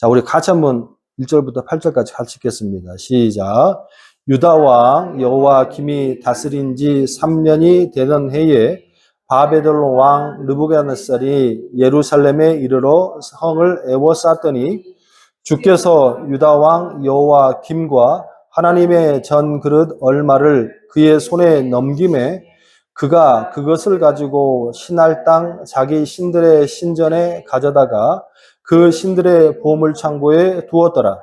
자, 우리 같이 한번 1절부터 8절까지 같이 읽겠습니다. 시작. 유다 왕 여호와김이 다스린 지 3년이 되던 해에 바벨론 왕 느부갓네살이 예루살렘에 이르러 성을 에워쌌더니 주께서 유다 왕 여호와김과 하나님의 전 그릇 얼마를 그의 손에 넘김에 그가 그것을 가지고 신할 땅 자기 신들의 신전에 가져다가 그 신들의 보물 창고에 두었더라.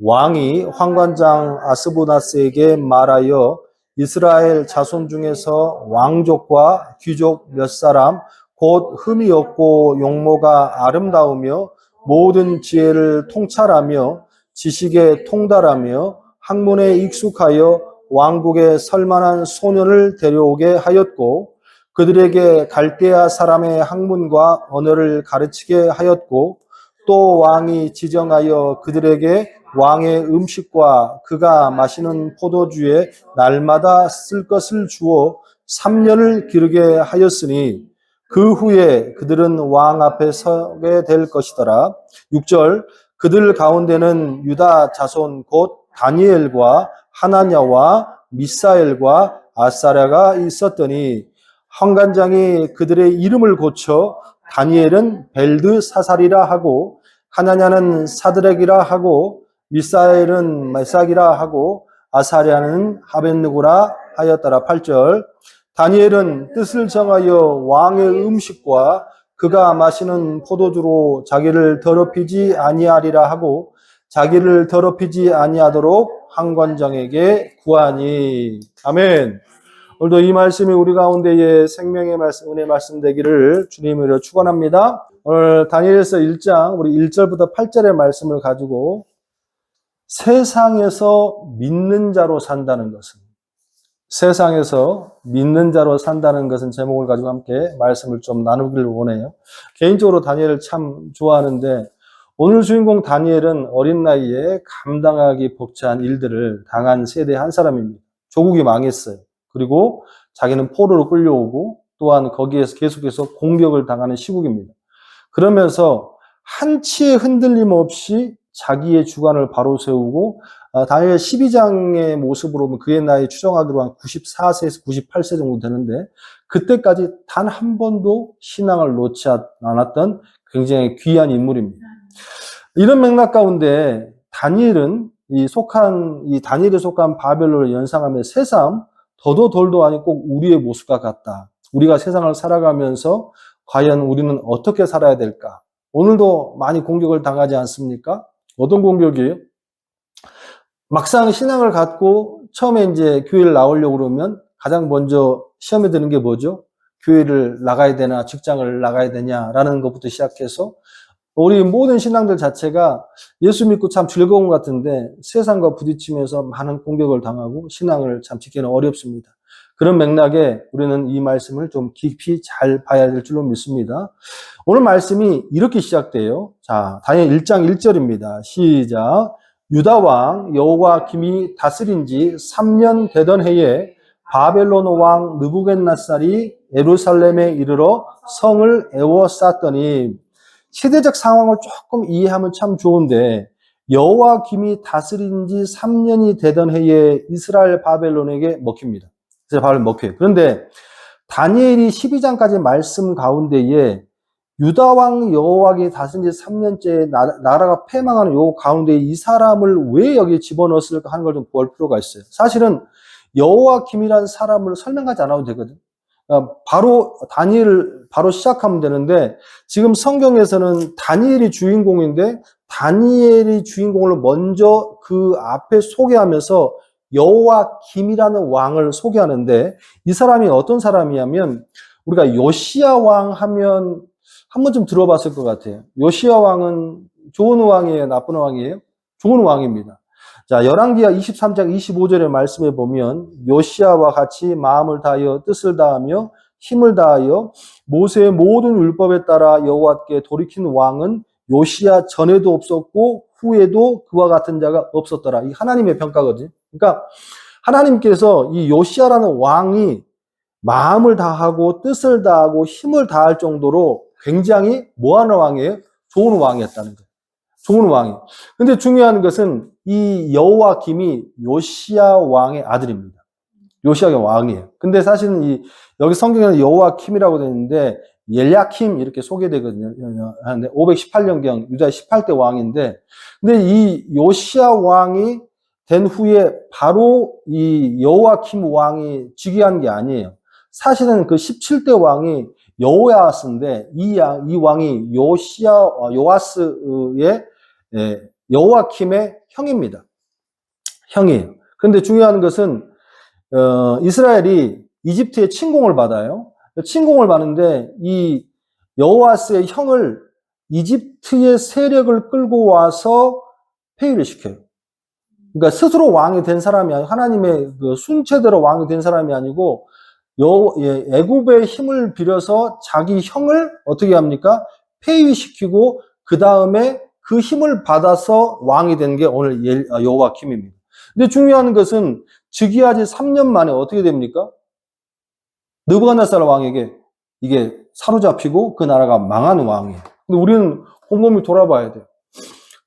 왕이 황관장 아스부나스에게 말하여 이스라엘 자손 중에서 왕족과 귀족 몇 사람 곧 흠이 없고 용모가 아름다우며 모든 지혜를 통찰하며 지식에 통달하며 학문에 익숙하여 왕국에 설만한 소년을 데려오게 하였고 그들에게 갈대아 사람의 학문과 언어를 가르치게 하였고 또 왕이 지정하여 그들에게 왕의 음식과 그가 마시는 포도주에 날마다 쓸 것을 주어 3년을 기르게 하였으니 그 후에 그들은 왕 앞에 서게 될 것이더라. 6절 그들 가운데는 유다 자손 곧 다니엘과 하나냐와 미사엘과 아사랴가 있었더니 황관장이 그들의 이름을 고쳐 다니엘은 벨드사살이라 하고 하나냐는 사드렉이라 하고 미사엘은 메삭이라 하고 아사랴는 하벳느고라 하였더라. 8절 다니엘은 뜻을 정하여 왕의 음식과 그가 마시는 포도주로 자기를 더럽히지 아니하리라 하고 자기를 더럽히지 아니하도록 황관장에게 구하니. 아멘. 오늘도 이 말씀이 우리 가운데의 생명의 말씀, 은혜의 말씀 되기를 주님으로 축원합니다. 오늘 다니엘서 1장 우리 1절부터 8절의 말씀을 가지고 세상에서 믿는 자로 산다는 것은 세상에서 믿는 자로 산다는 것은 제목을 가지고 함께 말씀을 좀 나누기를 원해요. 개인적으로 다니엘을 참 좋아하는데 오늘 주인공 다니엘은 어린 나이에 감당하기 벅찬 일들을 당한 세대의 한 사람입니다. 조국이 망했어요. 그리고 자기는 포로로 끌려오고 또한 거기에서 계속해서 공격을 당하는 시국입니다. 그러면서 한치의 흔들림 없이 자기의 주관을 바로 세우고 다니엘 12장의 모습으로 보면 그의 나이 추정하기로 한 94세에서 98세 정도 되는데 그때까지 단 한 번도 신앙을 놓지 않았던 굉장히 귀한 인물입니다. 이런 맥락 가운데 다니엘은 이 다니엘에 속한 바벨론을 연상하며 새삼 더도 덜도 아니 꼭 우리의 모습과 같다. 우리가 세상을 살아가면서 과연 우리는 어떻게 살아야 될까? 오늘도 많이 공격을 당하지 않습니까? 어떤 공격이에요? 막상 신앙을 갖고 처음에 이제 교회를 나오려고 그러면 가장 먼저 시험에 드는 게 뭐죠? 교회를 나가야 되나 직장을 나가야 되냐라는 것부터 시작해서 우리 모든 신앙들 자체가 예수 믿고 참 즐거운 것 같은데 세상과 부딪히면서 많은 공격을 당하고 신앙을 참 지키기는 어렵습니다. 그런 맥락에 우리는 이 말씀을 좀 깊이 잘 봐야 될 줄로 믿습니다. 오늘 말씀이 이렇게 시작돼요. 자, 다니엘 1장 1절입니다. 시작. 유다 왕 여호와김이 다스린 지 3년 되던 해에 바벨론 왕 느부갓네살이 예루살렘에 이르러 성을 에워쌌더니 시대적 상황을 조금 이해하면 참 좋은데 여호와김이 다스린 지 3년이 되던 해에 이스라엘 바벨론에게 먹힙니다. 이스라엘 바벨론 먹혀요. 그런데 다니엘이 12장까지 말씀 가운데에 유다 왕 여호와기 다스린 지 3년째 나라가 패망하는 요 가운데 이 사람을 왜 여기에 집어넣었을까 하는 걸 좀 볼 필요가 있어요. 사실은 여호와김이라는 사람을 설명하지 않아도 되거든. 바로 다니엘을 바로 시작하면 되는데 지금 성경에서는 다니엘이 주인공인데 다니엘이 주인공을 먼저 그 앞에 소개하면서 여호와김이라는 왕을 소개하는데 이 사람이 어떤 사람이냐면 우리가 요시야 왕 하면 한 번쯤 들어봤을 것 같아요. 요시야 왕은 좋은 왕이에요? 나쁜 왕이에요? 좋은 왕입니다. 자, 열왕기하 23장 25절의 말씀에 보면 요시야와 같이 마음을 다하여 뜻을 다하며 힘을 다하여 모세의 모든 율법에 따라 여호와께 돌이킨 왕은 요시야 전에도 없었고 후에도 그와 같은 자가 없었더라. 이 하나님의 평가거든요. 그러니까 하나님께서 이 요시야라는 왕이 마음을 다하고 뜻을 다하고 힘을 다할 정도로 굉장히 뭐하는 왕이에요? 좋은 왕이었다는 거예요. 좋은 왕이. 근데 중요한 것은 이 여호와김이 요시야 왕의 아들입니다. 요시야 왕이에요. 근데 사실은 여기 성경에는 여호와킴이라고 되어 있는데 엘야킴 이렇게 소개되거든요. 하는데 518년경 유다 18대 왕인데, 근데 이 요시야 왕이 된 후에 바로 이 여호와킴 왕이 즉위한 게 아니에요. 사실은 그 17대 왕이 여호야스인데 이 왕이 요아스의 여호와킴의 형입니다. 형이에요. 그런데 중요한 것은 이스라엘이 이집트의 침공을 받아요. 침공을 받는데 이 여호와스의 형을 이집트의 세력을 끌고 와서 폐위를 시켜요. 그러니까 스스로 왕이 된 사람이 아니고 하나님의 그 순체대로 왕이 된 사람이 아니고 애굽의 힘을 빌려서 자기 형을 어떻게 합니까? 폐위시키고 그 다음에 그 힘을 받아서 왕이 된 게 오늘 여호와킴입니다. 근데 중요한 것은 즉위하지 3년 만에 어떻게 됩니까? 느부갓네살 왕에게 이게 사로잡히고 그 나라가 망하는 왕이에요. 근데 우리는 곰곰이 돌아봐야 돼요.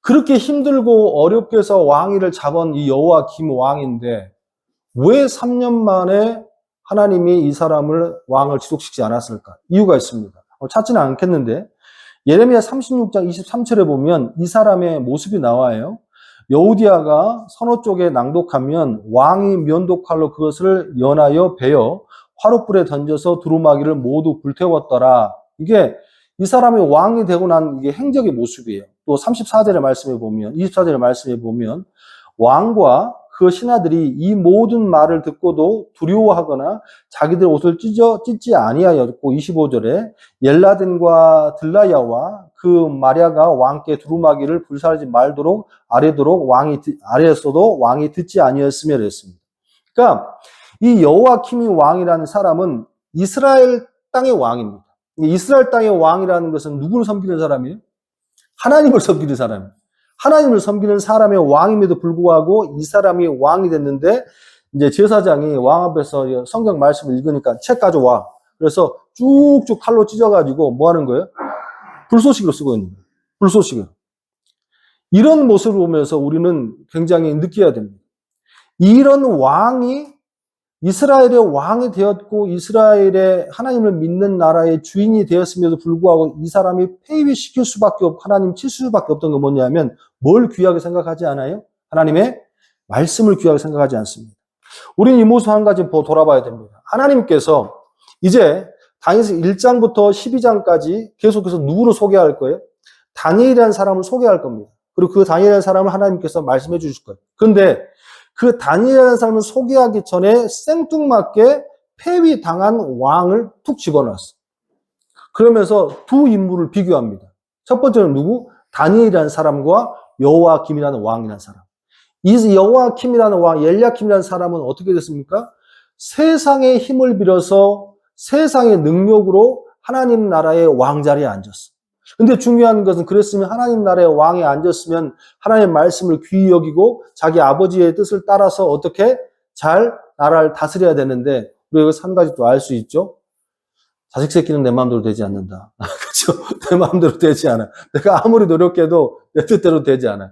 그렇게 힘들고 어렵게 해서 왕위를 잡은 이 여호와김 왕인데 왜 3년 만에 하나님이 이 사람을 왕을 지속시키지 않았을까? 이유가 있습니다. 찾지는 않겠는데 예레미야 36장 23절에 보면 이 사람의 모습이 나와요. 여우디아가 선호 쪽에 낭독하면 왕이 면도칼로 그것을 연하여 베어 화롯불에 던져서 두루마기를 모두 불태웠더라. 이게 이 사람이 왕이 되고 난 이게 행적의 모습이에요. 또 34절의 말씀에 보면, 24절의 말씀에 보면 왕과 그 신하들이 이 모든 말을 듣고도 두려워하거나 자기들 옷을 찢지 아니하였고, 25절에 엘라딘과 들라야와 그 마랴가 왕께 두루마기를 불사르지 말도록 아래에서도 왕이 듣지 아니하였으며 그랬습니다. 그러니까 이 여호와킴이 왕이라는 사람은 이스라엘 땅의 왕입니다. 이스라엘 땅의 왕이라는 것은 누구를 섬기는 사람이에요? 하나님을 섬기는 사람이에요. 하나님을 섬기는 사람의 왕임에도 불구하고 이 사람이 왕이 됐는데, 이제 제사장이 왕 앞에서 성경 말씀을 읽으니까 책 가져와. 그래서 쭉쭉 칼로 찢어가지고 뭐 하는 거예요? 불쏘시개로 쓰고 있는 거예요. 불쏘시개. 이런 모습을 보면서 우리는 굉장히 느껴야 됩니다. 이런 왕이 이스라엘의 왕이 되었고 이스라엘의 하나님을 믿는 나라의 주인이 되었음에도 불구하고 이 사람이 폐위시킬 수밖에 없고 하나님 칠 수밖에 없던 건 뭐냐면 뭘 귀하게 생각하지 않아요? 하나님의 말씀을 귀하게 생각하지 않습니다. 우리는 이 모습 한 가지 돌아봐야 됩니다. 하나님께서 이제 다니엘 1장부터 12장까지 계속해서 누구를 소개할 거예요? 다니엘이라는 사람을 소개할 겁니다. 그리고 그 다니엘이라는 사람을 하나님께서 말씀해 주실 거예요. 그런데 그 다니엘이라는 사람을 소개하기 전에 생뚱맞게 폐위당한 왕을 툭 집어넣었어. 그러면서 두 인물을 비교합니다. 첫 번째는 누구? 다니엘이라는 사람과 여호와김이라는 왕이라는 사람. 이 여호와김이라는 왕, 엘야킴이라는 사람은 어떻게 됐습니까? 세상의 힘을 빌어서 세상의 능력으로 하나님 나라의 왕자리에 앉았어. 근데 중요한 것은 그랬으면 하나님 나라의 왕에 앉았으면 하나님의 말씀을 귀히 여기고 자기 아버지의 뜻을 따라서 어떻게 잘 나라를 다스려야 되는데 우리가 한 가지 또 알 수 있죠. 자식 새끼는 내 마음대로 되지 않는다. 그렇죠? 내 마음대로 되지 않아. 내가 아무리 노력해도 내 뜻대로 되지 않아.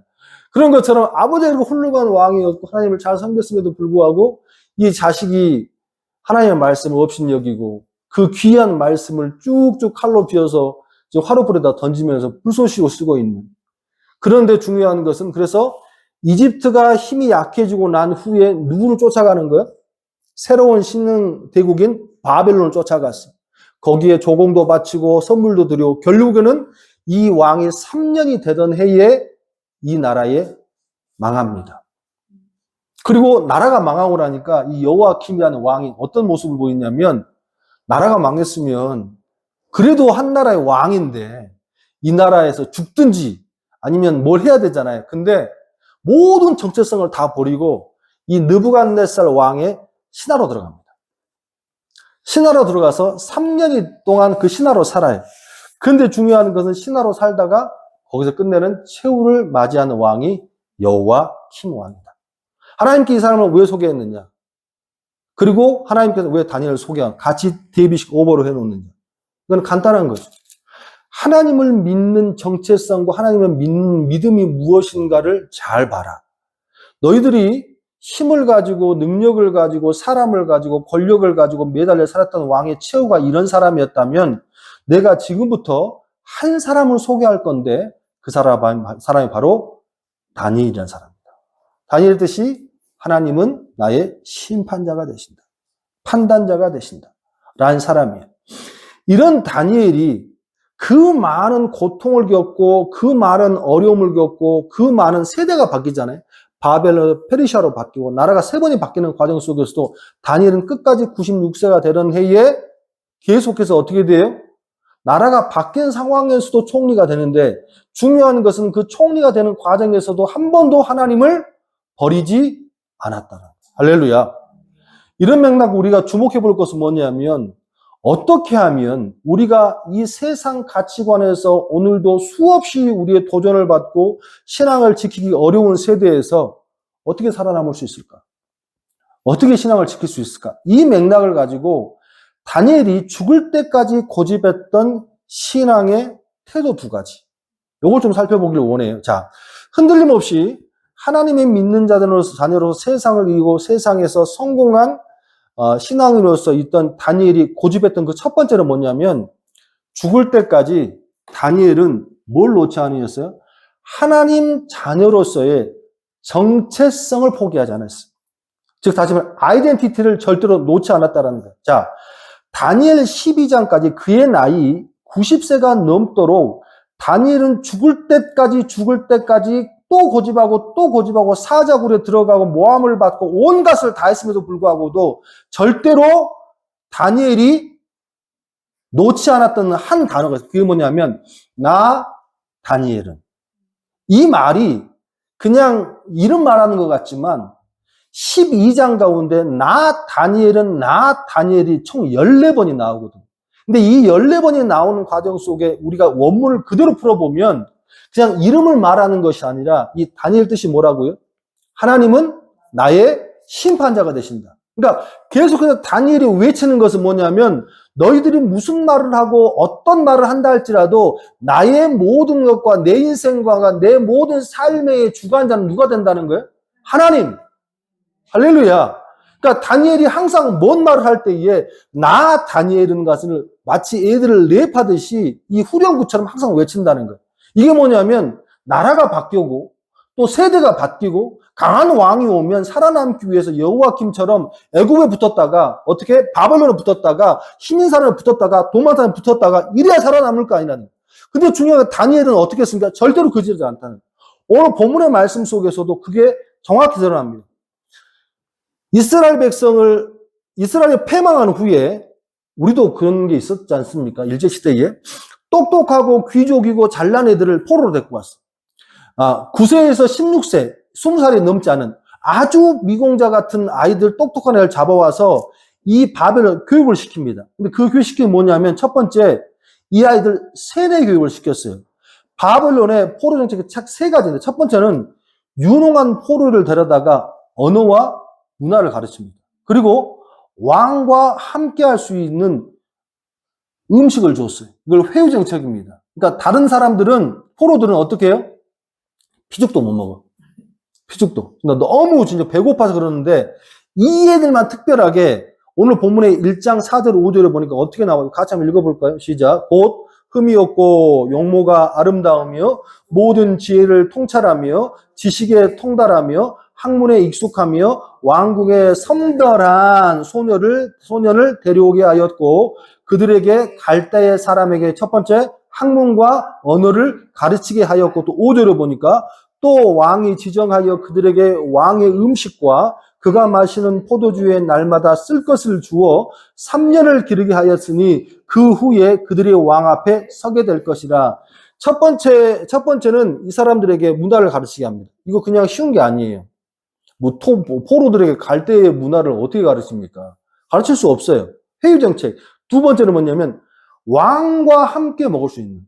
그런 것처럼 아버지가 훌륭한 왕이었고 하나님을 잘 섬겼음에도 불구하고 이 자식이 하나님의 말씀을 업신여기고 그 귀한 말씀을 쭉쭉 칼로 비어서 화롯불에다 던지면서 불쏘시고 쓰고 있는. 그런데 중요한 것은 그래서 이집트가 힘이 약해지고 난 후에 누구를 쫓아가는 거예요? 새로운 신흥 대국인 바벨론을 쫓아갔어. 거기에 조공도 바치고 선물도 드리고 결국에는 이 왕이 3년이 되던 해에 이 나라에 망합니다. 그리고 나라가 망하고 나니까 이 여호와킴이라는 왕이 어떤 모습을 보이냐면 나라가 망했으면 그래도 한 나라의 왕인데 이 나라에서 죽든지 아니면 뭘 해야 되잖아요. 근데 모든 정체성을 다 버리고 이 느부갓네살 왕의 신하로 들어갑니다. 신하로 들어가서 3년 동안 그 신하로 살아요. 근데 중요한 것은 신하로 살다가 거기서 끝내는 최후를 맞이하는 왕이 여호와킴 왕이다. 하나님께 이 사람을 왜 소개했느냐? 그리고 하나님께서 왜 다니엘을 같이 데이비식 오버로 해놓느냐? 이건 간단한 거죠. 하나님을 믿는 정체성과 하나님을 믿는 믿음이 무엇인가를 잘 봐라. 너희들이 힘을 가지고 능력을 가지고 사람을 가지고 권력을 가지고 매달려 살았던 왕의 최후가 이런 사람이었다면 내가 지금부터 한 사람을 소개할 건데 그 사람이 바로 다니엘이라는 사람입니다. 다니엘 뜻이 하나님은 나의 심판자가 되신다. 판단자가 되신다. 라는 사람이에요. 이런 다니엘이 그 많은 고통을 겪고 그 많은 어려움을 겪고 그 많은 세대가 바뀌잖아요. 바벨론, 페르시아로 바뀌고 나라가 3번이 바뀌는 과정 속에서도 다니엘은 끝까지 96세가 되던 해에 계속해서 어떻게 돼요? 나라가 바뀐 상황에서도 총리가 되는데 중요한 것은 그 총리가 되는 과정에서도 한 번도 하나님을 버리지 않았다는 거예요. 할렐루야. 이런 맥락 우리가 주목해 볼 것은 뭐냐면 어떻게 하면 우리가 이 세상 가치관에서 오늘도 수없이 우리의 도전을 받고 신앙을 지키기 어려운 세대에서 어떻게 살아남을 수 있을까? 어떻게 신앙을 지킬 수 있을까? 이 맥락을 가지고 다니엘이 죽을 때까지 고집했던 신앙의 태도 2가지. 요걸 좀 살펴보기를 원해요. 자, 흔들림 없이 하나님의 믿는 자녀로서 세상을 이기고 세상에서 성공한 신앙인으로서 있던 다니엘이 고집했던 그 첫 번째는 뭐냐면 죽을 때까지 다니엘은 뭘 놓지 않으셨어요? 하나님 자녀로서의 정체성을 포기하지 않았어요. 즉 다시 말해 아이덴티티를 절대로 놓지 않았다는 거예요. 자, 다니엘 12장까지 그의 나이 90세가 넘도록 다니엘은 죽을 때까지 또 고집하고 사자굴에 들어가고 모함을 받고 온갖을 다 했음에도 불구하고도 절대로 다니엘이 놓지 않았던 한 단어가 있어요. 그게 뭐냐면 나 다니엘은. 이 말이 그냥 이름 말하는 것 같지만 12장 가운데 나 다니엘이 총 14번이 나오거든. 근데 이 14번이 나오는 과정 속에 우리가 원문을 그대로 풀어보면 그냥 이름을 말하는 것이 아니라 이 다니엘 뜻이 뭐라고요? 하나님은 나의 심판자가 되신다. 그러니까 계속해서 다니엘이 외치는 것은 뭐냐면 너희들이 무슨 말을 하고 어떤 말을 한다 할지라도 나의 모든 것과 내 인생과 내 모든 삶의 주관자는 누가 된다는 거예요? 하나님. 할렐루야. 그러니까 다니엘이 항상 뭔 말을 할 때에 나 다니엘은 것을 마치 애들을 랩하듯이 이 후렴구처럼 항상 외친다는 거예요. 이게 뭐냐면 나라가 바뀌고 또 세대가 바뀌고 강한 왕이 오면 살아남기 위해서 여호와김처럼 애굽에 붙었다가 어떻게 바벨론에 붙었다가 힘인 사람에 붙었다가 도망 사람에 붙었다가 이래야 살아남을 거 아니냐는. 근데 중요한 건 다니엘은 어떻게 했습니까? 절대로 그러지 않다는. 오늘 본문의 말씀 속에서도 그게 정확히 드러납니다. 이스라엘이 패망한 후에 우리도 그런 게 있었지 않습니까? 일제시대에 똑똑하고 귀족이고 잘난 애들을 포로로 데리고 왔어. 9세에서 16세, 20살이 넘지 않은 아주 미공자 같은 아이들, 똑똑한 애를 잡아와서 이 바벨론 교육을 시킵니다. 근데 그 교육시키는 뭐냐면 첫 번째, 이 아이들 세뇌 교육을 시켰어요. 바벨론의 포로 정책이 딱 3가지인데 첫 번째는 유능한 포로를 데려다가 언어와 문화를 가르칩니다. 그리고 왕과 함께 할 수 있는 음식을 줬어요. 이걸 회유 정책입니다. 그러니까 다른 사람들은, 포로들은 어떻게 해요? 피죽도 못 먹어. 피죽도. 그러니까 너무 진짜 배고파서 그러는데 이 애들만 특별하게 오늘 본문의 1장 4절 5절을 보니까 어떻게 나와요? 같이 한번 읽어볼까요? 시작. 곧 흠이 없고 용모가 아름다우며 모든 지혜를 통찰하며 지식에 통달하며 학문에 익숙하며 왕궁에 섬들한 소년을 데려오게 하였고 그들에게 갈대의 사람에게 첫 번째 학문과 언어를 가르치게 하였고 또 5절을 보니까 또 왕이 지정하여 그들에게 왕의 음식과 그가 마시는 포도주의 날마다 쓸 것을 주어 3년을 기르게 하였으니 그 후에 그들이 왕 앞에 서게 될 것이라. 첫 번째는 이 사람들에게 문화를 가르치게 합니다. 이거 그냥 쉬운 게 아니에요. 포로들에게 갈대의 문화를 어떻게 가르칩니까? 가르칠 수 없어요. 회유 정책. 2번째는 뭐냐면 왕과 함께 먹을 수 있는.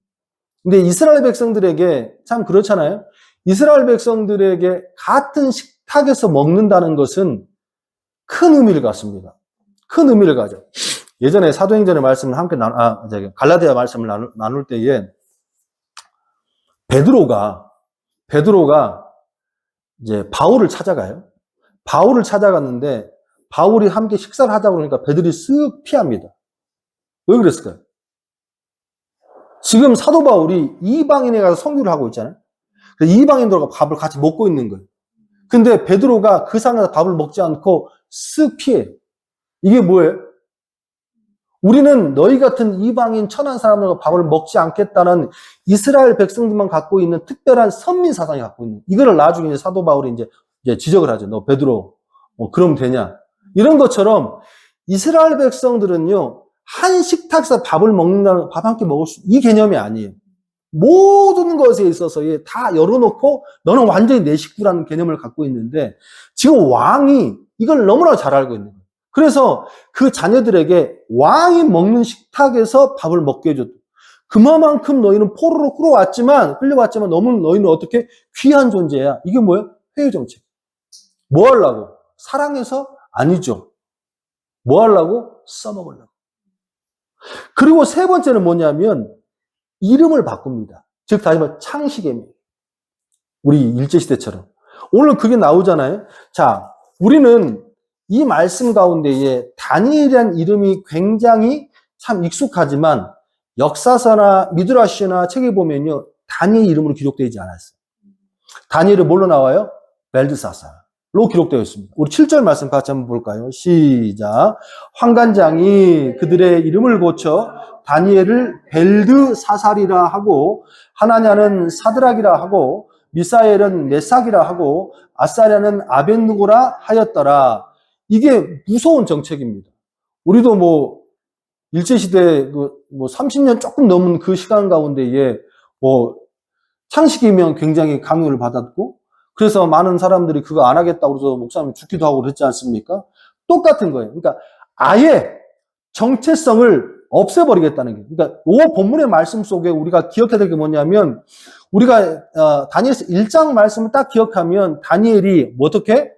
근데 이스라엘 백성들에게 참 그렇잖아요. 이스라엘 백성들에게 같은 식탁에서 먹는다는 것은 큰 의미를 갖습니다. 큰 의미를 가져. 예전에 사도행전의 말씀을 함께 갈라디아 말씀을 나눌 때에 베드로가 이제 바울을 찾아가요. 바울을 찾아갔는데 바울이 함께 식사를 하자고 그러니까 베드로가 쓱 피합니다. 왜 그랬을까요? 지금 사도 바울이 이방인에 가서 선교를 하고 있잖아요. 이방인들과 밥을 같이 먹고 있는 거예요. 근데 베드로가 그 상황에서 밥을 먹지 않고 쓱 피해요. 이게 뭐예요? 우리는 너희 같은 이방인 천한 사람들과 밥을 먹지 않겠다는 이스라엘 백성들만 갖고 있는 특별한 선민 사상이 갖고 있는, 이거를 나중에 이제 사도 바울이 이제 지적을 하죠. 너 베드로, 그럼 되냐? 이런 것처럼 이스라엘 백성들은요, 한 식탁에서 밥을 먹는다는, 밥 한 끼 먹을 이 개념이 아니에요. 모든 것에 있어서 다 열어놓고 너는 완전히 내 식구라는 개념을 갖고 있는데 지금 왕이 이걸 너무나 잘 알고 있는 거예요. 그래서 그 자녀들에게 왕이 먹는 식탁에서 밥을 먹게 해줬다. 그만큼 너희는 포로로 끌려왔지만 너희는 어떻게 귀한 존재야. 이게 뭐예요? 회유 정책. 뭐 하려고? 사랑해서? 아니죠. 뭐 하려고? 써먹으려고. 그리고 세 번째는 뭐냐면 이름을 바꿉니다. 즉 다시 말해 창시계명. 우리 일제시대처럼. 오늘 그게 나오잖아요. 자, 우리는 이 말씀 가운데에 다니엘이라는 이름이 굉장히 참 익숙하지만 역사서나 미드라시나 책에 보면요, 다니엘 이름으로 기록되지 않았어요. 다니엘이 뭘로 나와요? 벨드사사로 기록되어 있습니다. 우리 7절 말씀 같이 한번 볼까요? 시작. 환관장이 그들의 이름을 고쳐 다니엘을 벨드사살이라 하고 하나냐는 사드락이라 하고 미사엘은 메삭이라 하고 아사랴는 아벳느고라 하였더라. 이게 무서운 정책입니다. 우리도 일제시대 30년 조금 넘은 그 시간 가운데에 창시기면 굉장히 강요를 받았고, 그래서 많은 사람들이 그거 안 하겠다고 해서 목사님이 죽기도 하고 그랬지 않습니까? 똑같은 거예요. 그러니까 아예 정체성을 없애버리겠다는 게. 그러니까 이 본문의 말씀 속에 우리가 기억해야 될 게 뭐냐면, 우리가 다니엘서 1장 말씀을 딱 기억하면 다니엘이 어떻게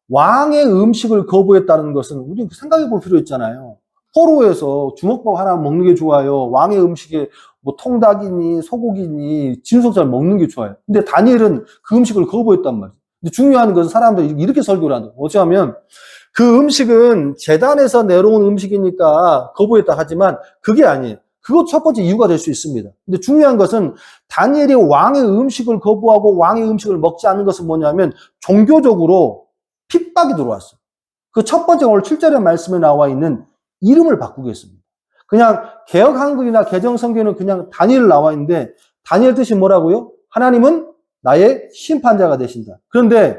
왕의 음식을 거부했다는 것은 우리 생각해 볼 필요 있잖아요. 포로에서 주먹밥 하나 먹는 게 좋아요. 왕의 음식에 통닭이니 소고기니 진속잘 먹는 게 좋아요. 근데 다니엘은 그 음식을 거부했단 말이에요. 근데 중요한 것은 사람들이 이렇게 설교를 한다. 어쩌면 그 음식은 제단에서 내려온 음식이니까 거부했다 하지만 그게 아니에요. 그것 첫 번째 이유가 될 수 있습니다. 근데 중요한 것은 다니엘이 왕의 음식을 거부하고 왕의 음식을 먹지 않는 것은 뭐냐면 종교적으로 핍박이 들어왔어요. 그 첫 번째 오늘 7절의 말씀에 나와 있는 이름을 바꾸겠습니다. 그냥 개역 한글이나 개정 성경에는 그냥 다니엘 나와 있는데 다니엘 뜻이 뭐라고요? 하나님은 나의 심판자가 되신다. 그런데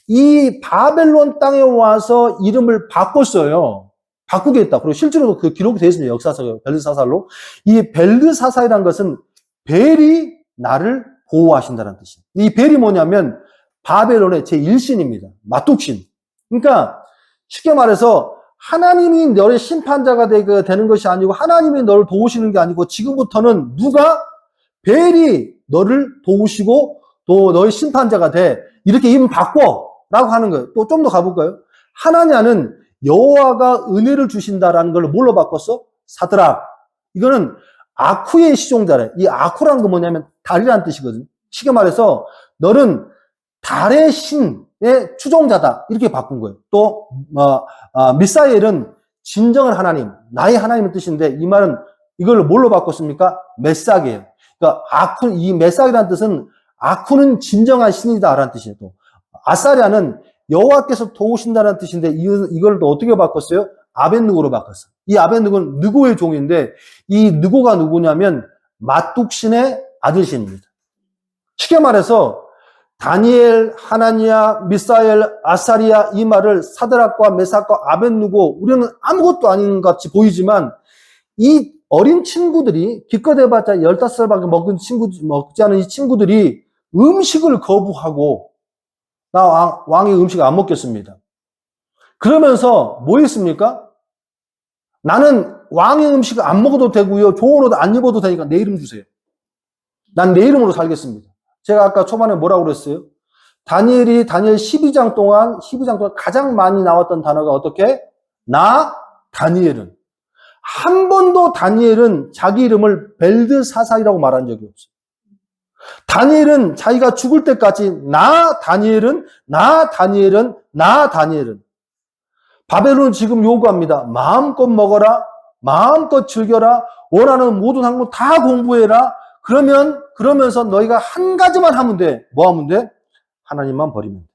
이 바벨론 땅에 와서 이름을 바꿨어요. 바꾸겠다. 그리고 실제로 그 기록이 되어 있습니다. 역사서 벨드사살로. 이 벨드사살이라는 것은 벨이 나를 보호하신다는 뜻이에요. 이 벨이 뭐냐면 바벨론의 제1신입니다. 마뚝신. 그러니까 쉽게 말해서 하나님이 너의 심판자가 되는 것이 아니고 하나님이 너를 도우시는 게 아니고 지금부터는 누가? 벨이 너를 도우시고 또 너의 심판자가 돼. 이렇게 이름 바꿔 라고 하는 거예요. 또 좀 더 가볼까요? 하나냐는 여호와가 은혜를 주신다라는 걸 뭘로 바꿨어? 사드락. 이거는 아쿠의 시종자래. 이 아쿠라는 건 뭐냐면 달이라는 뜻이거든. 쉽게 말해서 너는 달의 신의 추종자다. 이렇게 바꾼 거예요. 또 미사엘은 진정한 하나님, 나의 하나님의 뜻인데 이 말은 이걸 뭘로 바꿨습니까? 메삭이에요. 그러니까 이 메삭이라는 뜻은 아쿠는 진정한 신이다라는 뜻이에요. 또 아사랴는 여호와께서 도우신다는 뜻인데 이걸 또 어떻게 바꿨어요? 아벳느고로 바꿨어요. 이 아벳느고는 느고의 종인데 이 느고가 누구냐면 마뚝신의 아들신입니다. 쉽게 말해서 다니엘, 하나니아, 미사엘, 아사리아 이 말을 사드락과 메삭과 아벳느고 우리는 아무것도 아닌 것 같이 보이지만 이 어린 친구들이 기껏 해봤자 15살밖에 먹지 않은 이 친구들이 음식을 거부하고 나 왕의 음식을 안 먹겠습니다. 그러면서 뭐 했습니까? 나는 왕의 음식을 안 먹어도 되고요. 좋은 옷 안 입어도 되니까 내 이름 주세요. 난 내 이름으로 살겠습니다. 제가 아까 초반에 뭐라고 그랬어요? 다니엘 12장 동안 가장 많이 나왔던 단어가 어떻게? 다니엘은. 한 번도 다니엘은 자기 이름을 벨드사살이라고 말한 적이 없어요. 다니엘은 자기가 죽을 때까지 나 다니엘은 바벨론은 지금 요구합니다. 마음껏 먹어라. 마음껏 즐겨라. 원하는 모든 학문 다 공부해라. 그러면서 너희가 한 가지만 하면 돼. 뭐 하면 돼? 하나님만 버리면 돼.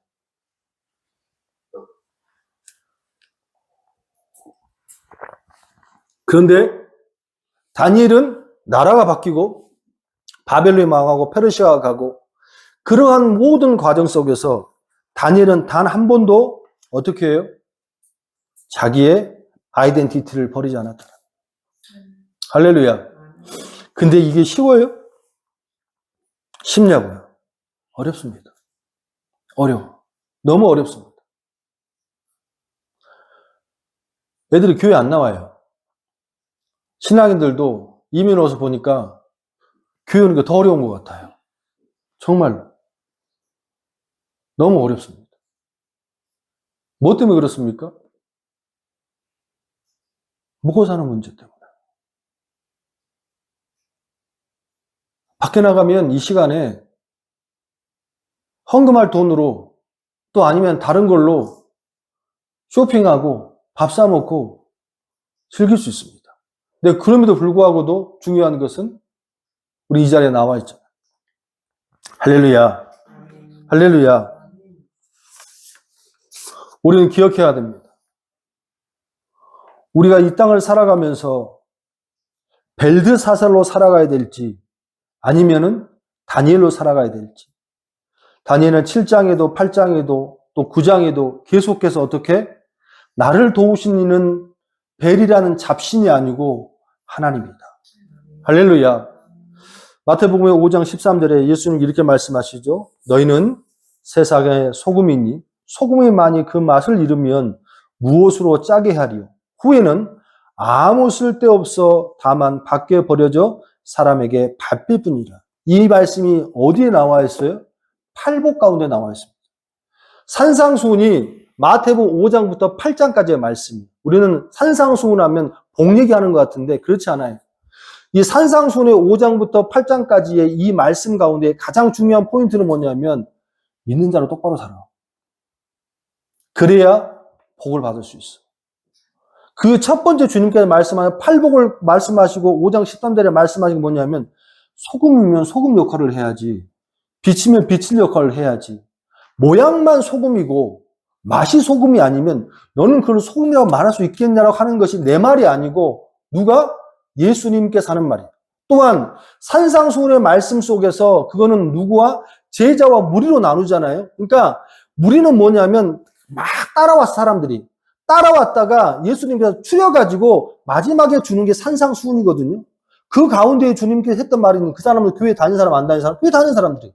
그런데 다니엘은 나라가 바뀌고 바벨론이 망하고 페르시아가 가고 그러한 모든 과정 속에서 다니엘은 단 한 번도 어떻게 해요? 자기의 아이덴티티를 버리지 않았다. 할렐루야. 근데 이게 쉬워요? 쉽냐고요? 어렵습니다. 어려워. 너무 어렵습니다. 애들이 교회 안 나와요. 신앙인들도 이민 와서 보니까 교회 오는 게 더 어려운 것 같아요. 정말로. 너무 어렵습니다. 뭐 때문에 그렇습니까? 먹고 사는 문제 때문에. 밖에 나가면 이 시간에 헌금할 돈으로 또 아니면 다른 걸로 쇼핑하고 밥 사 먹고 즐길 수 있습니다. 근데 그럼에도 불구하고도 중요한 것은 우리 이 자리에 나와 있잖아요. 할렐루야. 할렐루야. 우리는 기억해야 됩니다. 우리가 이 땅을 살아가면서 벨드사살로 살아가야 될지 아니면은 다니엘로 살아가야 될지. 다니엘은 7장에도 8장에도 또 9장에도 계속해서 어떻게 나를 도우시는 이는 벨이라는 잡신이 아니고 하나님이다. 할렐루야. 마태복음 5장 13절에 예수님 이렇게 말씀하시죠. 너희는 세상의 소금이니 소금이 많이 그 맛을 잃으면 무엇으로 짜게 하리요. 후에는 아무 쓸데없어 다만 밖에 버려져 사람에게 밟힐 뿐이라. 이 말씀이 어디에 나와 있어요? 팔복 가운데 나와 있습니다. 산상수훈이 마태복음 5장부터 8장까지의 말씀이에요. 우리는 산상수훈 하면 복 얘기하는 것 같은데 그렇지 않아요. 이 산상수훈의 5장부터 8장까지의 이 말씀 가운데 가장 중요한 포인트는 뭐냐면 믿는 자로 똑바로 살아. 그래야 복을 받을 수 있어. 그 첫 번째 주님께서 말씀하신 팔복을 말씀하시고 5장 13절에 말씀하신 게 뭐냐면 소금이면 소금 역할을 해야지. 빛이면 빛일 역할을 해야지. 모양만 소금이고 맛이 소금이 아니면 너는 그걸 소금이라고 말할 수 있겠냐라고 하는 것이 내 말이 아니고 누가? 예수님께서 하는 말이에요. 또한 산상수훈의 말씀 속에서 그거는 누구와? 제자와 무리로 나누잖아요. 그러니까 무리는 뭐냐면 막 따라왔어 사람들이. 따라왔다가 예수님께서 추려가지고 마지막에 주는 게 산상수훈이거든요. 그 가운데 주님께서 했던 말이 그 사람은 교회 다니는 사람 안 다니는 사람? 교회 다니는 사람들이.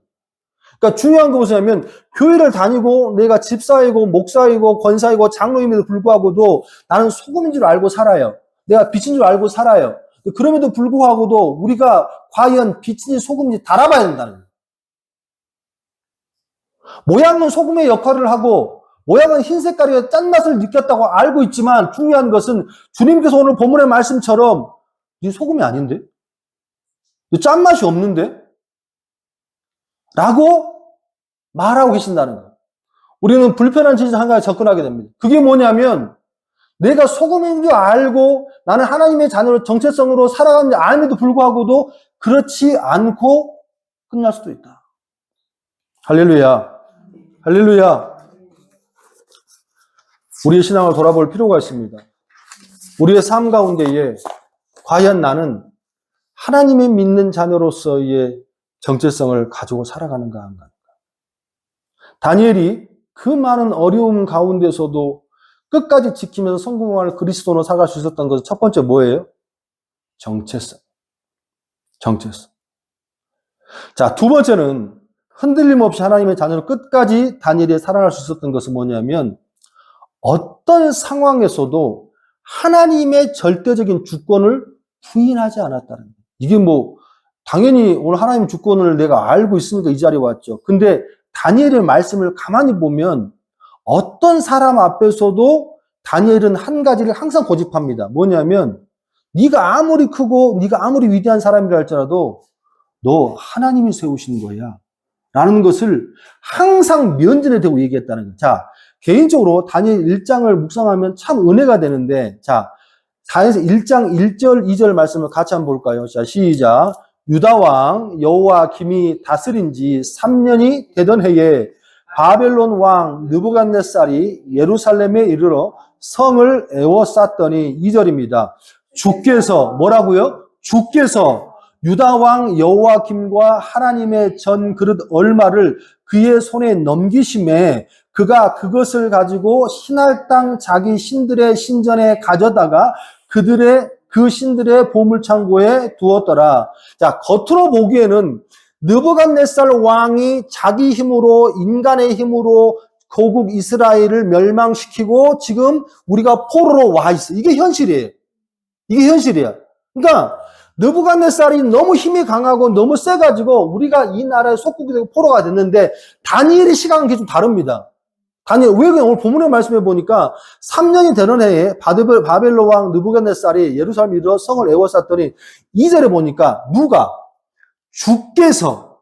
그러니까 중요한 거 뭐냐면 교회를 다니고 내가 집사이고 목사이고 권사이고 장로임에도 불구하고도 나는 소금인 줄 알고 살아요. 내가 빛인 줄 알고 살아요. 그럼에도 불구하고도 우리가 과연 빛인지 소금인지 달아봐야 된다는 거예요. 모양은 소금의 역할을 하고 모양은 흰 색깔이 짠맛을 느꼈다고 알고 있지만 중요한 것은 주님께서 오늘 본문의 말씀처럼 이 소금이 아닌데? 이 짠맛이 없는데? 라고 말하고 계신다는 거예요. 우리는 불편한 진실 한 가지 접근하게 됩니다. 그게 뭐냐면 내가 소금인 줄 알고 나는 하나님의 자녀로 정체성으로 살아가는지 알면도 불구하고도 그렇지 않고 끝날 수도 있다. 할렐루야. 할렐루야. 우리의 신앙을 돌아볼 필요가 있습니다. 우리의 삶 가운데에 과연 나는 하나님의 믿는 자녀로서의 정체성을 가지고 살아가는가 안 가는가. 다니엘이 그 많은 어려움 가운데서도 끝까지 지키면서 성공할 그리스도로 살아갈 수 있었던 것은 첫 번째 뭐예요? 정체성. 정체성. 자, 두 번째는 흔들림 없이 하나님의 자녀로 끝까지 다니엘이 살아갈 수 있었던 것은 뭐냐면 어떤 상황에서도 하나님의 절대적인 주권을 부인하지 않았다는 거예요. 이게 뭐 당연히 오늘 하나님의 주권을 내가 알고 있으니까 이 자리에 왔죠. 근데 다니엘의 말씀을 가만히 보면 어떤 사람 앞에서도 다니엘은 한 가지를 항상 고집합니다. 뭐냐면 네가 아무리 크고 네가 아무리 위대한 사람이라 할지라도 너 하나님이 세우신 거야. 라는 것을 항상 면전에 대고 얘기했다는 거예요. 자, 개인적으로 다니엘 1장을 묵상하면 참 은혜가 되는데, 자, 다니엘 1장 1절, 2절 말씀을 같이 한번 볼까요? 자, 시작. 유다왕 여호와김이 다스린 지 3년이 되던 해에 바벨론 왕 느부갓네살이 예루살렘에 이르러 성을 에워쌌더니 2절입니다. 주께서 뭐라고요? 주께서 유다 왕 여호와김과 하나님의 전 그릇 얼마를 그의 손에 넘기심에 그가 그것을 가지고 신할 땅 자기 신들의 신전에 가져다가 그 신들의 보물창고에 두었더라. 자, 겉으로 보기에는 느부갓네살 왕이 자기 힘으로, 인간의 힘으로 고국 이스라엘을 멸망시키고 지금 우리가 포로로 와 있어. 이게 현실이에요. 이게 현실이야. 그러니까 느부갓네살이 너무 힘이 강하고 너무 세가지고 우리가 이 나라의 속국이 되고 포로가 됐는데, 다니엘의 시각은 좀 다릅니다. 다니엘, 왜 그냥 오늘 본문에 말씀해 보니까 3년이 되는 해에 바벨론 왕 느부갓네살이 예루살렘에 이르러 성을 에워쌌더니 2절에 보니까 누가? 주께서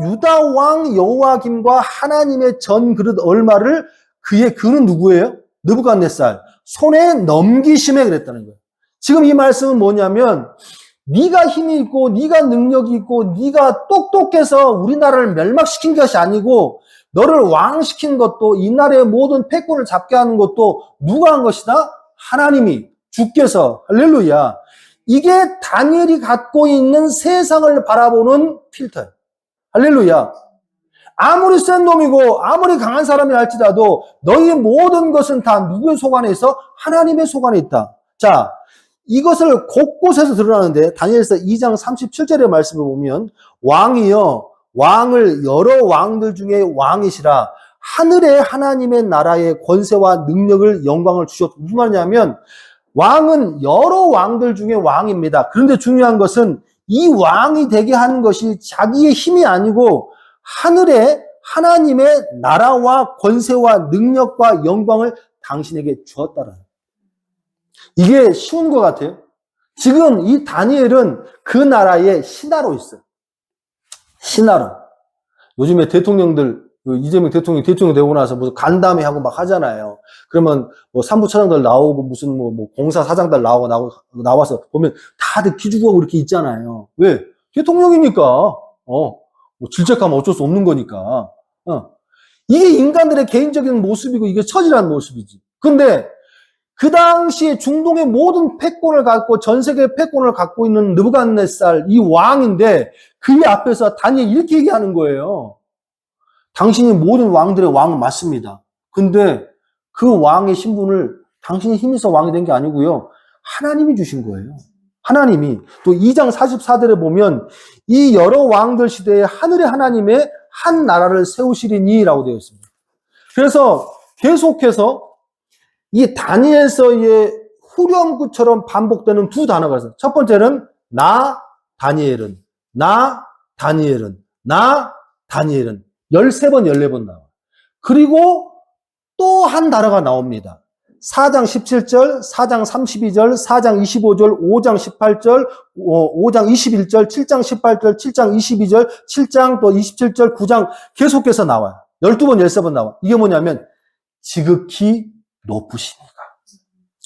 유다 왕 여호와김과 하나님의 전 그릇 얼마를 그는 누구예요? 느부갓네살 손에 넘기심에 그랬다는 거예요. 지금 이 말씀은 뭐냐면, 네가 힘이 있고 네가 능력이 있고 네가 똑똑해서 우리나라를 멸망시킨 것이 아니고, 너를 왕시킨 것도, 이 나라의 모든 패권을 잡게 하는 것도 누가 한 것이다? 하나님이, 주께서. 할렐루야. 이게 다니엘이 갖고 있는 세상을 바라보는 필터예요. 할렐루야. 아무리 센 놈이고 아무리 강한 사람이 할지라도 너희 모든 것은 다 누구의 속안에 있어? 하나님의 속안에 있다. 자, 이것을 곳곳에서 드러나는데, 다니엘서 2장 37절의 말씀을 보면, 왕이여 왕을 여러 왕들 중에 왕이시라 하늘의 하나님의 나라의 권세와 능력을 영광을 주셨다. 무슨 말이냐면, 왕은 여러 왕들 중에 왕입니다. 그런데 중요한 것은 이 왕이 되게 하는 것이 자기의 힘이 아니고 하늘의 하나님의 나라와 권세와 능력과 영광을 당신에게 주었다라는. 이게 쉬운 것 같아요. 지금 이 다니엘은 그 나라의 신하로 있어요. 신하로. 요즘에 대통령들, 이재명 대통령 되고 나서 무슨 간담회 하고 막 하잖아요. 그러면 뭐 산부차장들 나오고 무슨 뭐 공사 사장들 나와서 보면 다들 기죽어하고 이렇게 있잖아요. 왜? 대통령이니까. 뭐 질책하면 어쩔 수 없는 거니까. 이게 인간들의 개인적인 모습이고 이게 처지라는 모습이지. 근데 그 당시에 중동의 모든 패권을 갖고, 전 세계의 패권을 갖고 있는 느부갓네살 이 왕인데, 그 앞에서 다니엘이 이렇게 얘기하는 거예요. 당신이 모든 왕들의 왕은 맞습니다. 근데 그 왕의 신분을 당신이 힘있어 왕이 된 게 아니고요, 하나님이 주신 거예요. 하나님이. 또 2장 44절에 보면 이 여러 왕들 시대에 하늘의 하나님의 한 나라를 세우시리니라고 되어 있습니다. 그래서 계속해서 이 다니엘서의 후렴구처럼 반복되는 두 단어가 있어요. 첫 번째는 나 다니엘은, 나 다니엘은, 나 다니엘은 13번, 14번 나와요. 그리고 또 한 단어가 나옵니다. 4장 17절, 4장 32절, 4장 25절, 5장 18절, 5장 21절, 7장 18절, 7장 22절, 7장 또 27절, 9장 계속해서 나와요. 12번, 13번 나와. 이게 뭐냐면 지극히 높으시니가.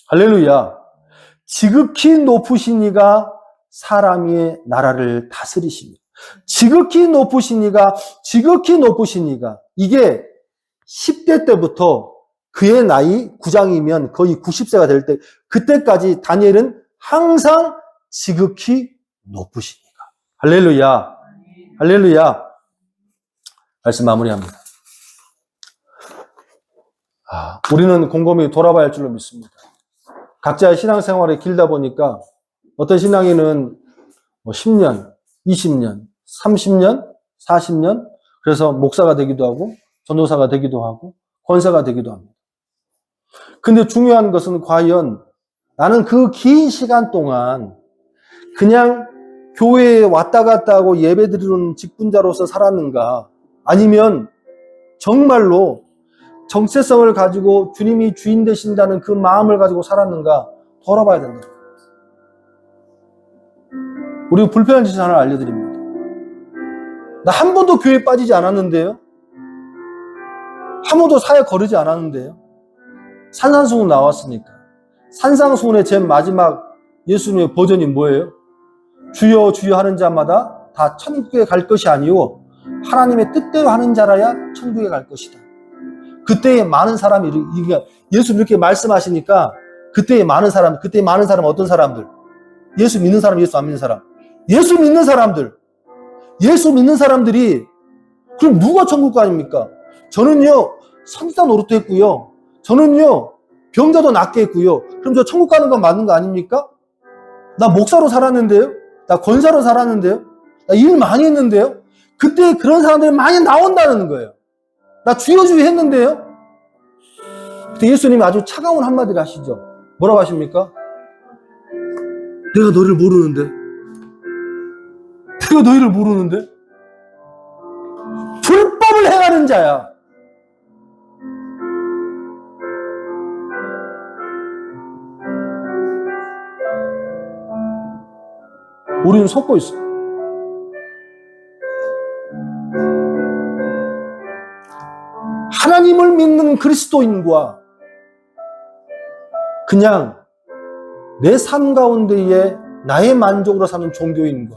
할렐루야. 지극히 높으시니가 사람의 나라를 다스리십니다. 지극히 높으시니가, 지극히 높으시니가. 이게 10대 때부터 그의 나이 9장이면 거의 90세가 될 때, 그때까지 다니엘은 항상 지극히 높으시니가. 할렐루야. 할렐루야. 말씀 마무리합니다. 우리는 곰곰이 돌아봐야 할 줄로 믿습니다. 각자의 신앙생활이 길다 보니까 어떤 신앙인은 10년, 20년, 30년, 40년, 그래서 목사가 되기도 하고 전도사가 되기도 하고 권사가 되기도 합니다. 근데 중요한 것은 과연 나는 그 긴 시간 동안 그냥 교회에 왔다 갔다 하고 예배 드리는 직분자로서 살았는가, 아니면 정말로 정체성을 가지고 주님이 주인 되신다는 그 마음을 가지고 살았는가 돌아봐야 된다. 우리 불편한 짓 하나 알려드립니다. 나 한 번도 교회에 빠지지 않았는데요. 한 번도 사회 거르지 않았는데요. 산상수훈 나왔으니까. 산상수훈의 제일 마지막 예수님의 버전이 뭐예요? 주여 주여 하는 자마다 다 천국에 갈 것이 아니오 하나님의 뜻대로 하는 자라야 천국에 갈 것이다. 그때에 많은 사람이, 예수 이렇게 말씀하시니까 그때에 많은 사람 어떤 사람들? 예수 믿는 사람, 예수 안 믿는 사람? 예수 믿는 사람들. 예수 믿는 사람들이 그럼 누가 천국 가입니까? 저는요 선지자 노릇도 했고요. 저는요 병자도 낫게 했고요. 그럼 저 천국 가는 건 맞는 거 아닙니까? 나 목사로 살았는데요. 나 권사로 살았는데요. 나 일 많이 했는데요. 그때 그런 사람들이 많이 나온다는 거예요. 나 주여 주여 했는데요. 그때 예수님이 아주 차가운 한마디를 하시죠. 뭐라고 하십니까? 내가 너를 모르는데. 내가 너희를 모르는데. 불법을 행하는 자야. 우리는 속고 있어. 하나님을 믿는 그리스도인과 그냥 내 삶 가운데에 나의 만족으로 사는 종교인과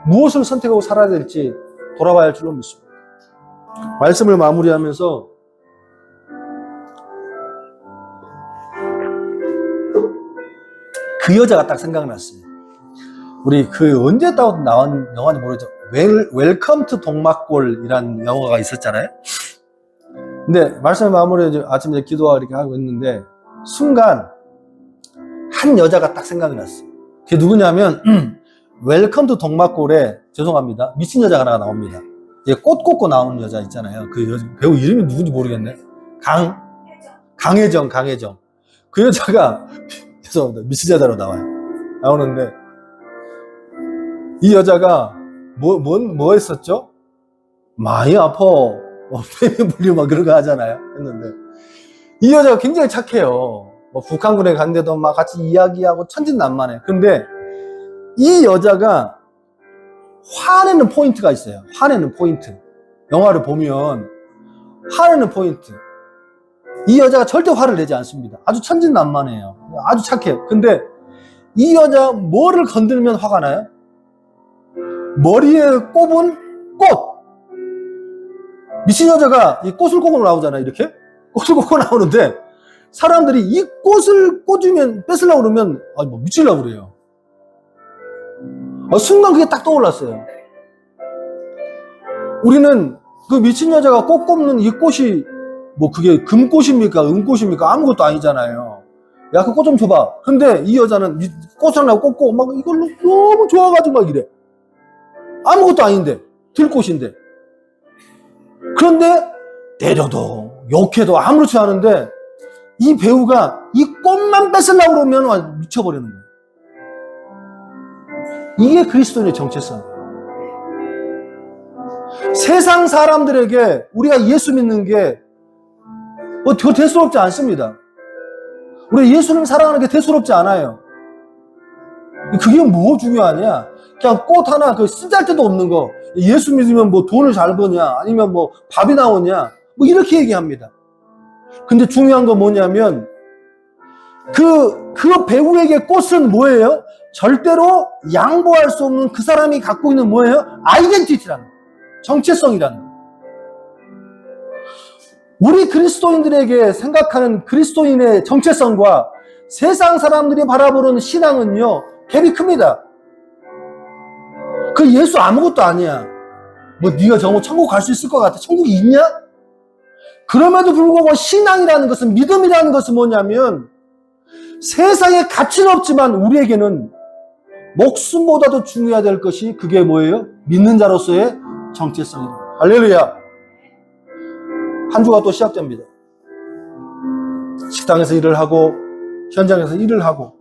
무엇을 선택하고 살아야 될지 돌아봐야 할 줄로 믿습니다. 말씀을 마무리하면서 그 여자가 딱 생각났어요. 우리 언제 나온 영화인지 모르죠. 웰컴 투 동막골이라는 영화가 있었잖아요. 근데 말씀을 마무리해 아침에 기도하고 이렇게 하고 있는데 순간 한 여자가 딱 생각이 났어요. 그게 누구냐면 웰컴 투 동막골에 죄송합니다. 미친 여자가 하나 나옵니다. 꽃 꽂고 나오는 여자 있잖아요. 그 배우 이름이 누군지 모르겠네. 강혜정. 그 여자가 죄송합니다. 미친 여자로 나오는데 이 여자가 뭐 했었죠? 많이 아파. 폐미 물리고 막 그런 거 하잖아요. 했는데 이 여자가 굉장히 착해요. 북한군에 갔는데도 막 같이 이야기하고 천진난만해. 근데 이 여자가 화내는 포인트가 있어요. 화내는 포인트. 영화를 보면 화내는 포인트. 이 여자가 절대 화를 내지 않습니다. 아주 천진난만해요. 아주 착해요. 근데 이 여자 뭐를 건들면 화가 나요? 머리에 꼽은 꽃. 미친 여자가 이 꽃을 꽂고 나오잖아요. 이렇게 꽃을 꽂고 나오는데 사람들이 이 꽃을 꽂으면 뺏으려고 그러면 미치려고 그래요. 순간 그게 딱 떠올랐어요. 우리는 그 미친 여자가 꽃 꼽는 이 꽃이 그게 금꽃입니까 은꽃입니까 아무것도 아니잖아요. 야, 그 꽃 좀 줘봐. 근데 이 여자는 꽃 하나 꽂고 막 이걸로 너무 좋아가지고 막 이래. 아무것도 아닌데 들꽃인데. 그런데 때려도 욕해도 아무렇지 않은데 이 배우가 이 꽃만 뺏으려고 그러면 미쳐버리는 거예요. 이게 그리스도인의 정체성이에요. 세상 사람들에게 우리가 예수 믿는 게 그거 대수롭지 않습니다. 우리 예수님 사랑하는 게 대수롭지 않아요. 그게 뭐 중요하냐? 그냥 꽃 하나 쓰잘데도 없는 거 예수 믿으면 돈을 잘 버냐 아니면 밥이 나오냐 이렇게 얘기합니다. 근데 중요한 건 뭐냐면 그 배우에게 꽃은 뭐예요? 절대로 양보할 수 없는 그 사람이 갖고 있는 뭐예요? 아이덴티티라는 거. 정체성이라는 거. 우리 그리스도인들에게 생각하는 그리스도인의 정체성과 세상 사람들이 바라보는 신앙은요 갭이 큽니다. 그 예수 아무것도 아니야. 네가 천국 갈 수 있을 것 같아. 천국이 있냐? 그럼에도 불구하고 신앙이라는 것은 믿음이라는 것은 뭐냐면 세상에 가치는 없지만 우리에게는 목숨보다도 중요해야 될 것이 그게 뭐예요? 믿는 자로서의 정체성이다. 할렐루야. 한 주가 또 시작됩니다. 식당에서 일을 하고 현장에서 일을 하고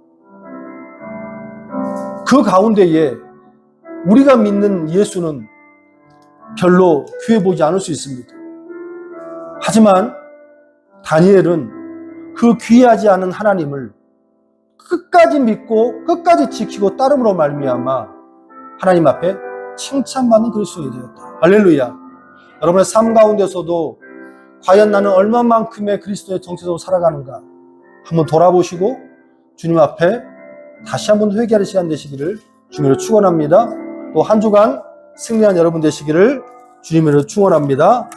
그 가운데에 우리가 믿는 예수는 별로 귀해 보이지 않을 수 있습니다. 하지만 다니엘은 그 귀하지 않은 하나님을 끝까지 믿고 끝까지 지키고 따름으로 말미암아 하나님 앞에 칭찬받는 그리스도인이 되었다. 할렐루야. 여러분의 삶 가운데서도 과연 나는 얼마만큼의 그리스도의 정체적으로 살아가는가 한번 돌아보시고 주님 앞에 다시 한번 회개하는 시간 되시기를 주님으로 축원합니다. 또 한 주간 승리한 여러분 되시기를 주님으로 축원합니다.